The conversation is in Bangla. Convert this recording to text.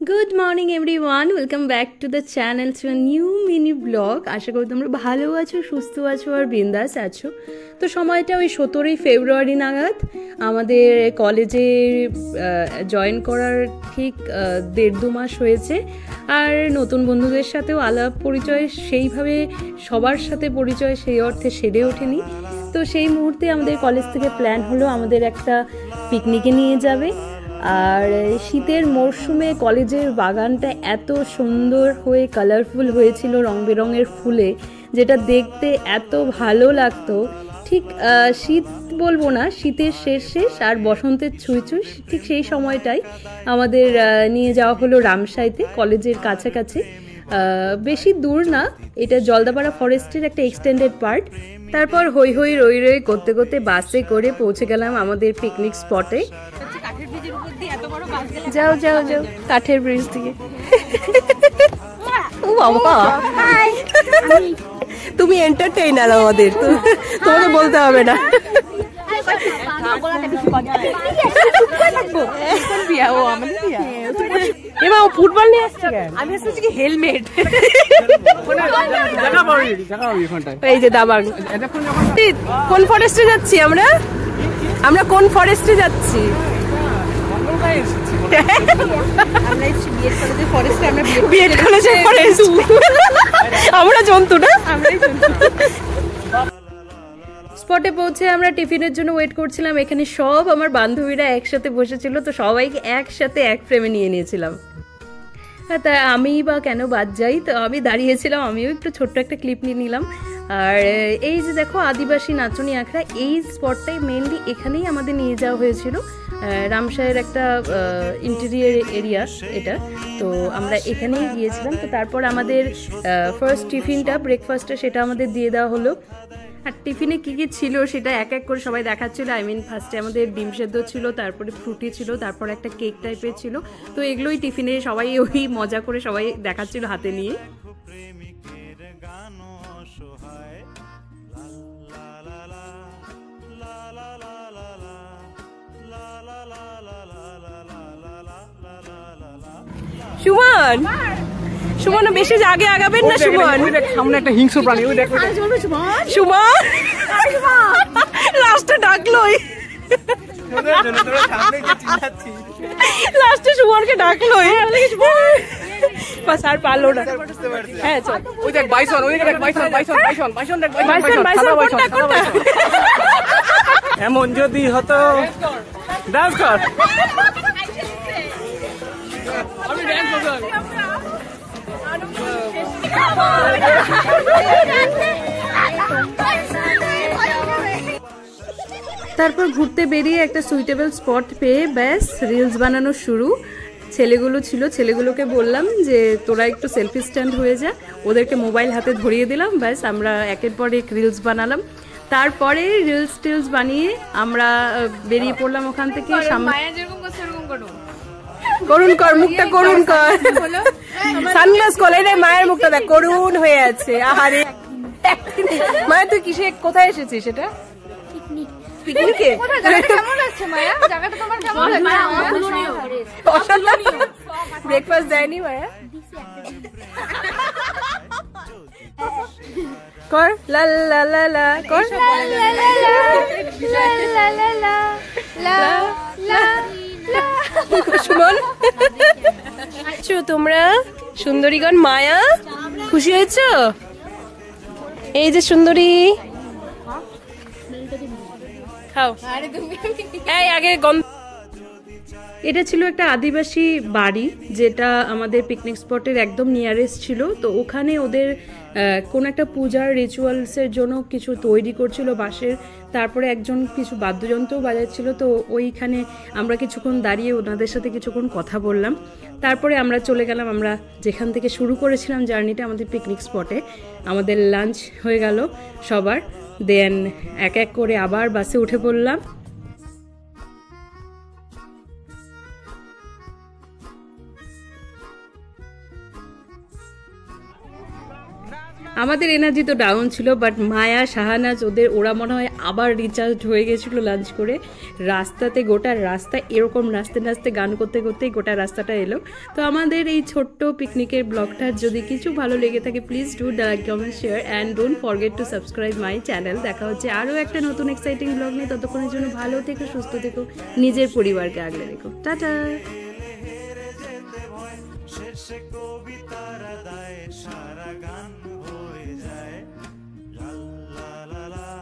Good morning everyone, welcome back to the channel to a new mini vlog. আশা করি তোমরা ভালো আছো, সুস্থ আছো আর বিন্দাস আছো। তো সময়টা ওই 17ই ফেব্রুয়ারি নাগাদ আমাদের কলেজে জয়েন করার ঠিক 1.5-2 মাস হয়েছে। আর নতুন বন্ধুদের সাথেও আলাপ পরিচয় সেইভাবে সবার সাথে পরিচয় সেই অর্থে সেরে ওঠেনি। তো সেই মুহূর্তে আমাদের কলেজ থেকে প্ল্যান হলো আমাদের একটা পিকনিকে নিয়ে যাবে। আর শীতের মরশুমে কলেজের বাগানটা এত সুন্দর হয়ে কালারফুল হয়েছিল রং বেরঙের ফুলে, যেটা দেখতে এত ভালো লাগতো। ঠিক শীত বলবো না, শীতের শেষ আর বসন্তের ছুঁই ঠিক সেই সময়টাই আমাদের নিয়ে যাওয়া হলো রামসাইতে, কলেজের কাছাকাছি। বেশি দূর না, এটা জলদাপাড়া ফরেস্টের একটা এক্সটেন্ডেড পার্ট। তারপর হই হই রই রই করতে করতে বাসে করে পৌঁছে গেলাম আমাদের পিকনিক স্পটে। যাও যাও যাও কাঠের ব্রিজ দিয়ে। তুমি এন্টারটেইনার আমাদের, তোমাকে বলতে হবে না। এবার ফুটবল নিয়ে আসছে, আমি আসছি কি হেলমেট। এই যে দাবাং। কোন ফরেস্টে যাচ্ছি আমরা? আমরা কোন ফরেস্টে যাচ্ছি? আমরা জন্তু না। স্পটে পৌঁছে আমরা টিফিনের জন্য ওয়েট করছিলাম। এখানে সব আমার বান্ধবীরা একসাথে বসেছিল, তো সবাইকে একসাথে এক ফ্রেমে নিয়ে নিয়েছিলাম। তা আমি বা কেন বাদ যাই, তো আমি দাঁড়িয়েছিলাম, আমিও একটু ছোট্ট একটা ক্লিপ নিয়ে নিলাম। আর এই যে দেখো আদিবাসী নাচনি আখড়া, এই স্পটটাই মেনলি এখানেই আমাদের নিয়ে যাওয়া হয়েছিল। রামসাইয়ের একটা ইন্টেরিয়ার এরিয়া এটা, তো আমরা এখানেই গিয়েছিলাম। তো তারপর আমাদের ফার্স্ট টিফিনটা, ব্রেকফাস্টটা, সেটা আমাদের দিয়ে দেওয়া হলো। আর টিফিনে কী কী ছিল সেটা এক এক করে সবাই দেখাচ্ছিল। ফার্স্টে আমাদের ডিম সেদ্ধ ছিল, তারপরে ফ্রুটি ছিল, তারপর একটা কেক টাইপের ছিল। তো এগুলোই টিফিনে সবাই ওই মজা করে সবাই দেখাচ্ছিল হাতে নিয়ে। সুমন, সুমন বেশি আগে আগাবেন না। সুমন সামনে একটা হিংস্র প্রাণী, ওই দেখো সুমন লাস্টে ডাকলোই, লাস্টে সুমনকে ডাকলোই, বাস আর পারলো না। হ্যাঁ চল, ওই দেখ বাইসন, ওই দেখ বাইসন, বাইসন বাইসন বাইসন দেখ বাইসন বাইসন কোনটা? এমন যদি হতো। ডান্স কর, আমি ডান্স করব। তারপর ঘুরতে বেরিয়ে একটা সুইটেবল স্পট পেয়ে ব্যাস রিলস বানানো শুরু। ছেলেগুলো ছিল, ছেলেগুলোকে বললাম যে তোরা একটু সেলফি স্ট্যান্ড হয়ে যা, ওদেরকে মোবাইল হাতে ধরিয়ে দিলাম। ব্যাস আমরা একের পর এক রিলস বানালাম। তারপরে রিলস টিলস বানিয়ে আমরা বেরিয়ে পড়লাম ওখান থেকে। করুন কর, মুখটা করুন কর, সানগ্লাস খোলে রে, মায়ের মুখটা দেখ করুন হয়ে আছে। আহারে মায়া, তুই কিসে কোথায় এসেছিস? সেটা পিকনিকে। ব্রেকফাস্ট দেয়নি মায়া? কর লা লা লা লা কর, সুমন। তোমরা সুন্দরীগণ, মায়া খুশি হয়েছ? এই যে সুন্দরী, খাও। এই আগে এটা ছিল একটা আদিবাসী বাড়ি, যেটা আমাদের পিকনিক স্পটের একদম নিয়ারেস্ট ছিল। তো ওখানে ওদের কোন একটা পূজার রিচুয়ালসের জন্য কিছু তৈরি করছিল বাঁশের। তারপরে একজন কিছু বাদ্যযন্ত্রও বাজাচ্ছিল। তো ওইখানে আমরা কিছুক্ষণ দাঁড়িয়ে ওনাদের সাথে কিছুক্ষণ কথা বললাম। তারপরে আমরা চলে গেলাম, আমরা যেখান থেকে শুরু করেছিলাম জার্নিটা, আমাদের পিকনিক স্পটে। আমাদের লাঞ্চ হয়ে গেল সবার, দেন এক এক করে আবার বাসে উঠে পড়লাম। আমাদের এনার্জি তো ডাউন ছিল, বাট মায়া শাহানাজ ওরা মনে হয় আবার রিচার্জ হয়ে গেছিলো লাঞ্চ করে। রাস্তাতে গোটা রাস্তা এরকম নাচতে নাচতে গান করতে করতেই গোটা রাস্তাটা এলো। তো আমাদের এই ছোট্ট পিকনিকের ব্লগটার যদি কিছু ভালো লেগে থাকে, please do like, comment, share and don't forget to subscribe my channel. দেখা হচ্ছে আরও একটা নতুন এক্সাইটিং ব্লগ নিয়ে। ততক্ষণের জন্য ভালো থেকো, সুস্থ থেকো, নিজের পরিবারকে আগলে রেখো। টাটা। শেষে কবিতারা দায় সারা গান।